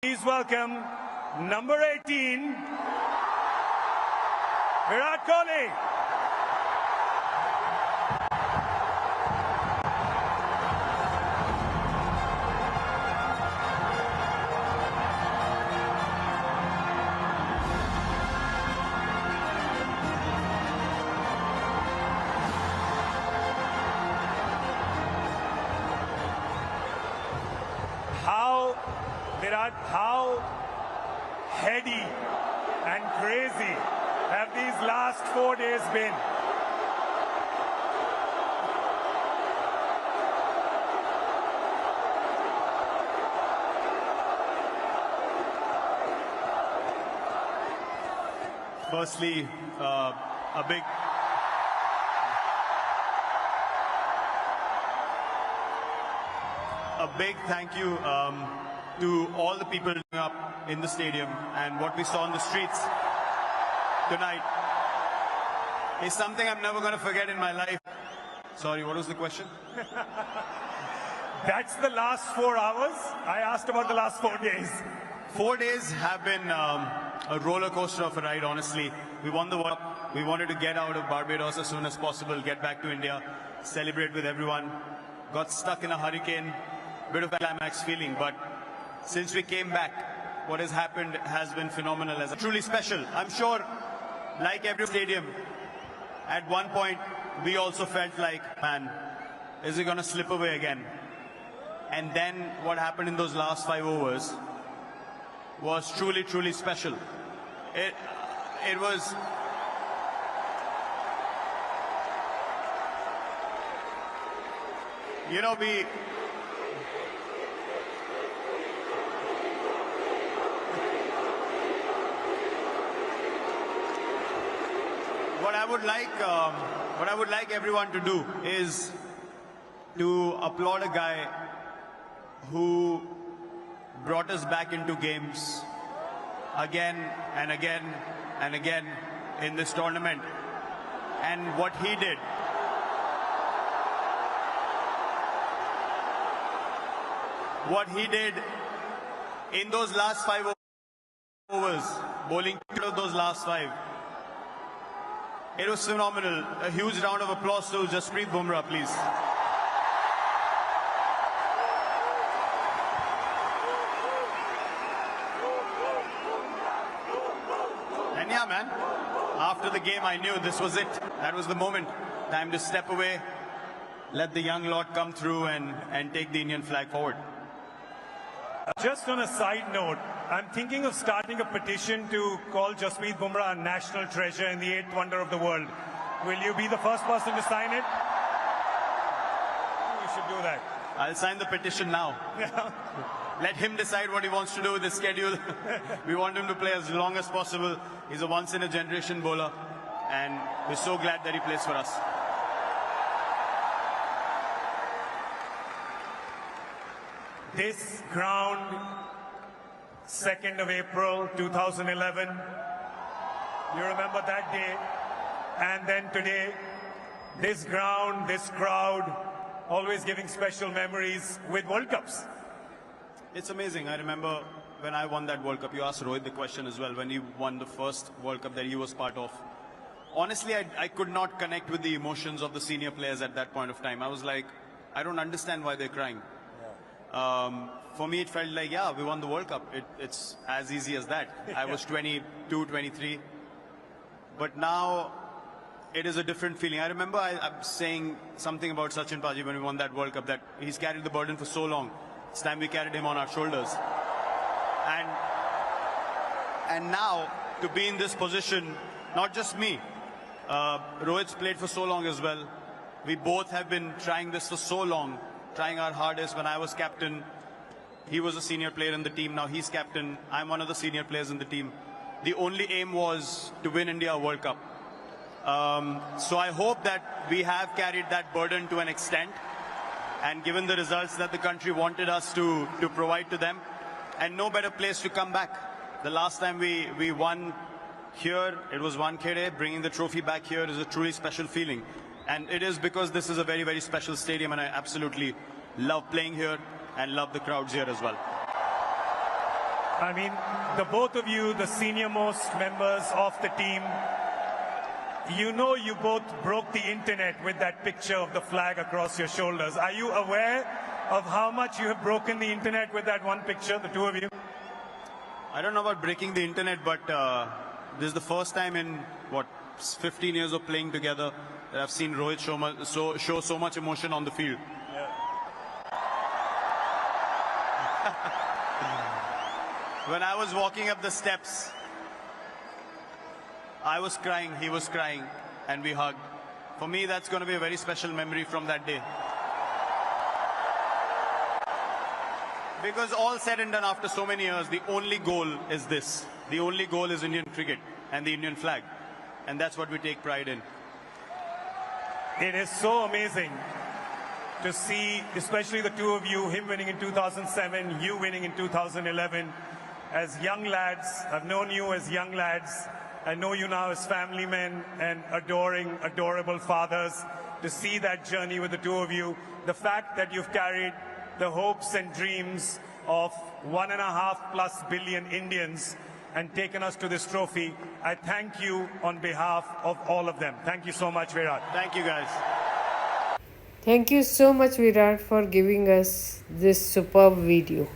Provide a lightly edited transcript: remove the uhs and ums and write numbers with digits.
Please welcome number 18, Virat Kohli. How heady and crazy have these last 4 days been? Firstly, a big thank you to all the people up in the stadium, and what we saw on the streets tonight is something I'm never going to forget in my life. Sorry, what was the question? That's the last 4 hours. I asked about the last 4 days. 4 days have been a roller coaster of a ride, honestly. We won the World Cup. We wanted to get out of Barbados as soon as possible, get back to India, celebrate with everyone. Got stuck in a hurricane, bit of a climax feeling, but since we came back, what has happened has been phenomenal. As truly special. I'm sure, like every stadium, at one point we also felt like, man, is it going to slip away again? And then what happened in those last 5 overs was truly, truly special. It was... You know, What I would like everyone to do is to applaud a guy who brought us back into games again and again and again in this tournament. And what he did, in those last 5 overs, bowling those last 5, it was phenomenal. A huge round of applause to Jasprit Bumrah, please. And yeah, man, after the game, I knew this was it. That was the moment. Time to step away, let the young Lord come through and take the Indian flag forward. Just on a side note, I'm thinking of starting a petition to call Jasprit Bumrah a national treasure in the 8th wonder of the world. Will you be the first person to sign it? We should do that. I'll sign the petition now. Let him decide what he wants to do with his schedule. We want him to play as long as possible. He's a once-in-a-generation bowler, and we're so glad that he plays for us. This ground, 2nd of April 2011, you remember that day, and then today, this ground, this crowd, always giving special memories with World Cups. It's amazing. I remember when I won that World Cup, you asked Rohit the question as well, when he won the first World Cup that he was part of. Honestly, I could not connect with the emotions of the senior players at that point of time. I was like, I don't understand why they're crying. For me, it felt like, yeah, we won the World Cup. It's as easy as that. I was 22, 23. But now, it is a different feeling. I remember I'm saying something about Sachin Paji when we won that World Cup, that he's carried the burden for so long. It's time we carried him on our shoulders. And now, to be in this position, not just me, Rohit's played for so long as well. We both have been trying this for so long, trying our hardest. When I was captain, he was a senior player in the team. Now he's captain. I'm one of the senior players in the team. The only aim was to win India a World Cup. So I hope that we have carried that burden to an extent, and given the results that the country wanted us to provide to them, and no better place to come back. The last time we won here, it was Wankhede. Bringing the trophy back here is a truly special feeling. And it is because this is a very, very special stadium, and I absolutely love playing here and love the crowds here as well. I mean, the both of you, the senior most members of the team, you know you both broke the internet with that picture of the flag across your shoulders. Are you aware of how much you have broken the internet with that one picture, the two of you? I don't know about breaking the internet, but this is the first time in, 15 years of playing together that I've seen Rohit show so much emotion on the field. When I was walking up the steps, I was crying, he was crying, and we hugged. For me, that's going to be a very special memory from that day. Because all said and done after so many years, the only goal is this. The only goal is Indian cricket and the Indian flag. And that's what we take pride in. It is so amazing to see, especially the two of you, him winning in 2007, you winning in 2011. As young lads, I've known you as young lads. I know you now as family men and adorable fathers. To see that journey with the two of you, the fact that you've carried the hopes and dreams of 1.5+ billion Indians and taken us to this trophy, I thank you on behalf of all of them. Thank you so much, Virat. Thank you, guys. Thank you so much, Virat, for giving us this superb video.